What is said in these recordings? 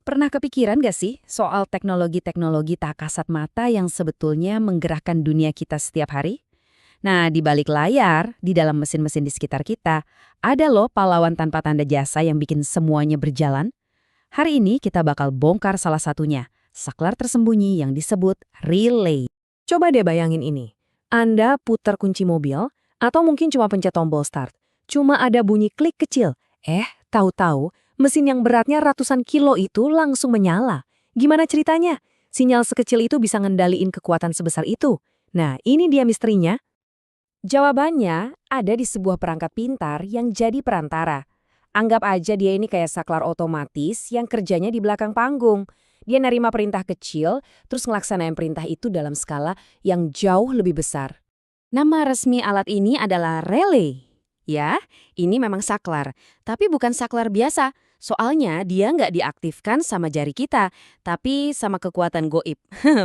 Pernah kepikiran gak sih soal teknologi-teknologi tak kasat mata yang sebetulnya menggerakkan dunia kita setiap hari? Nah, di balik layar, di dalam mesin-mesin di sekitar kita, ada loh pahlawan tanpa tanda jasa yang bikin semuanya berjalan. Hari ini kita bakal bongkar salah satunya, saklar tersembunyi yang disebut relay. Coba deh bayangin ini. Anda putar kunci mobil, atau mungkin cuma pencet tombol start. Cuma ada bunyi klik kecil. Tahu-tahu, mesin yang beratnya ratusan kilo itu langsung menyala. Gimana ceritanya? Sinyal sekecil itu bisa ngendaliin kekuatan sebesar itu. Nah, ini dia misterinya. Jawabannya ada di sebuah perangkat pintar yang jadi perantara. Anggap aja dia ini kayak saklar otomatis yang kerjanya di belakang panggung. Dia nerima perintah kecil, terus ngelaksanain perintah itu dalam skala yang jauh lebih besar. Nama resmi alat ini adalah relay. Ya, ini memang saklar, tapi bukan saklar biasa. Soalnya dia nggak diaktifkan sama jari kita, tapi sama kekuatan goib.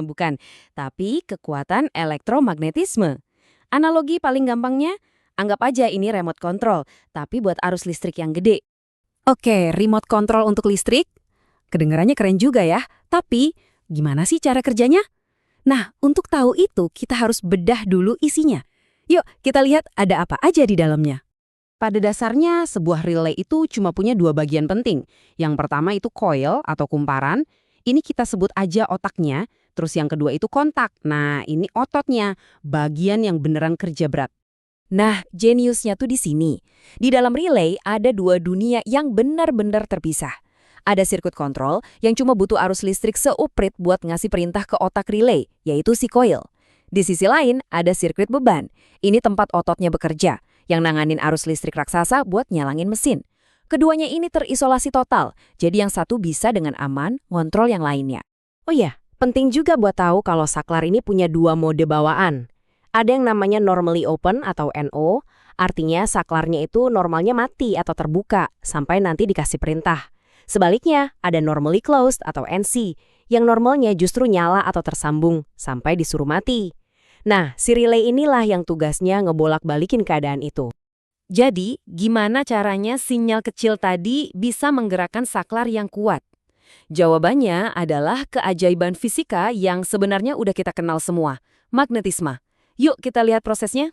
Bukan, tapi kekuatan elektromagnetisme. Analogi paling gampangnya, anggap aja ini remote control, tapi buat arus listrik yang gede. Oke, remote control untuk listrik? Kedengarannya keren juga ya, tapi gimana sih cara kerjanya? Nah, untuk tahu itu kita harus bedah dulu isinya. Yuk, kita lihat ada apa aja di dalamnya. Pada dasarnya, sebuah relay itu cuma punya dua bagian penting. Yang pertama itu coil atau kumparan, ini kita sebut aja otaknya, terus yang kedua itu kontak. Nah, ini ototnya, bagian yang beneran kerja berat. Nah, jeniusnya tuh di sini. Di dalam relay ada dua dunia yang benar-benar terpisah. Ada sirkuit kontrol yang cuma butuh arus listrik seuprit buat ngasih perintah ke otak relay, yaitu si coil. Di sisi lain, ada sirkuit beban. Ini tempat ototnya bekerja, yang nanganin arus listrik raksasa buat nyalangin mesin. Keduanya ini terisolasi total, jadi yang satu bisa dengan aman ngontrol yang lainnya. Oh iya, penting juga buat tahu kalau saklar ini punya dua mode bawaan. Ada yang namanya normally open atau NO, artinya saklarnya itu normalnya mati atau terbuka sampai nanti dikasih perintah. Sebaliknya, ada normally closed atau NC, yang normalnya justru nyala atau tersambung sampai disuruh mati. Nah, si relay inilah yang tugasnya ngebolak-balikin keadaan itu. Jadi, gimana caranya sinyal kecil tadi bisa menggerakkan saklar yang kuat? Jawabannya adalah keajaiban fisika yang sebenarnya udah kita kenal semua, magnetisme. Yuk kita lihat prosesnya.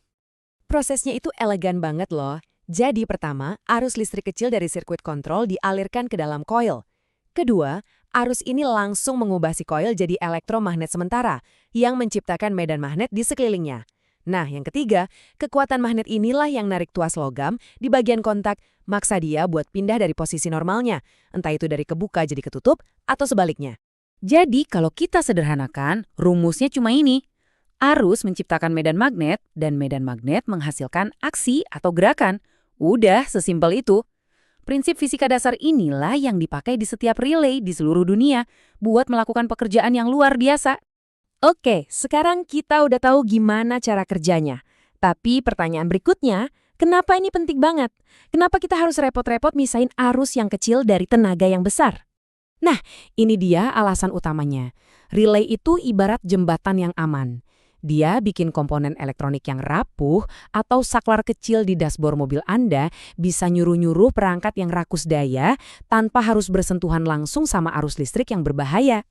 Prosesnya itu elegan banget loh. Jadi pertama, arus listrik kecil dari sirkuit kontrol dialirkan ke dalam coil. Kedua, arus ini langsung mengubah si coil jadi elektromagnet sementara yang menciptakan medan magnet di sekelilingnya. Nah, yang ketiga, kekuatan magnet inilah yang narik tuas logam di bagian kontak, maksa dia buat pindah dari posisi normalnya, entah itu dari kebuka jadi ketutup atau sebaliknya. Jadi kalau kita sederhanakan, rumusnya cuma ini. Arus menciptakan medan magnet dan medan magnet menghasilkan aksi atau gerakan. Udah, sesimpel itu. Prinsip fisika dasar inilah yang dipakai di setiap relay di seluruh dunia buat melakukan pekerjaan yang luar biasa. Oke, sekarang kita udah tahu gimana cara kerjanya. Tapi pertanyaan berikutnya, kenapa ini penting banget? Kenapa kita harus repot-repot misahin arus yang kecil dari tenaga yang besar? Nah, ini dia alasan utamanya. Relay itu ibarat jembatan yang aman. Dia bikin komponen elektronik yang rapuh atau saklar kecil di dashboard mobil Anda bisa nyuruh-nyuruh perangkat yang rakus daya tanpa harus bersentuhan langsung sama arus listrik yang berbahaya.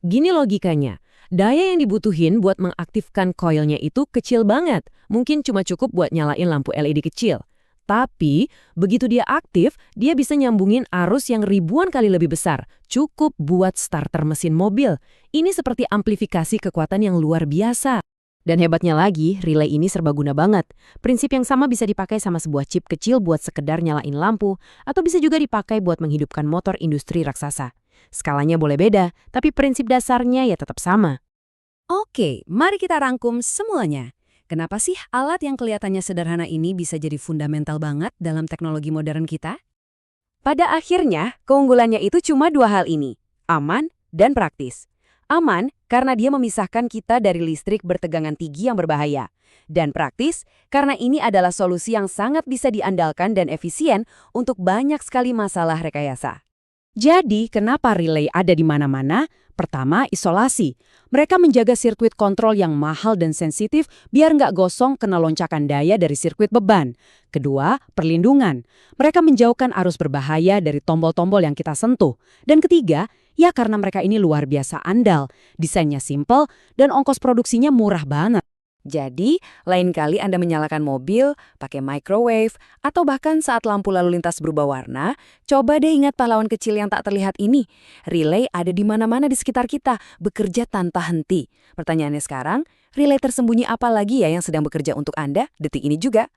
Gini logikanya, daya yang dibutuhin buat mengaktifkan koilnya itu kecil banget, mungkin cuma cukup buat nyalain lampu LED kecil. Tapi, begitu dia aktif, dia bisa nyambungin arus yang ribuan kali lebih besar, cukup buat starter mesin mobil. Ini seperti amplifikasi kekuatan yang luar biasa. Dan hebatnya lagi, relay ini serbaguna banget. Prinsip yang sama bisa dipakai sama sebuah chip kecil buat sekedar nyalain lampu, atau bisa juga dipakai buat menghidupkan motor industri raksasa. Skalanya boleh beda, tapi prinsip dasarnya ya tetap sama. Oke, mari kita rangkum semuanya. Kenapa sih alat yang kelihatannya sederhana ini bisa jadi fundamental banget dalam teknologi modern kita? Pada akhirnya, keunggulannya itu cuma dua hal ini, aman dan praktis. Aman karena dia memisahkan kita dari listrik bertegangan tinggi yang berbahaya. Dan praktis karena ini adalah solusi yang sangat bisa diandalkan dan efisien untuk banyak sekali masalah rekayasa. Jadi, kenapa relay ada di mana-mana? Pertama, isolasi. Mereka menjaga sirkuit kontrol yang mahal dan sensitif biar nggak gosong kena loncakan daya dari sirkuit beban. Kedua, perlindungan. Mereka menjauhkan arus berbahaya dari tombol-tombol yang kita sentuh. Dan ketiga, ya karena mereka ini luar biasa andal. Desainnya simple dan ongkos produksinya murah banget. Jadi, lain kali Anda menyalakan mobil, pakai microwave, atau bahkan saat lampu lalu lintas berubah warna, coba deh ingat pahlawan kecil yang tak terlihat ini. Relay ada di mana-mana di sekitar kita, bekerja tanpa henti. Pertanyaannya sekarang, relay tersembunyi apa lagi ya yang sedang bekerja untuk Anda detik ini juga?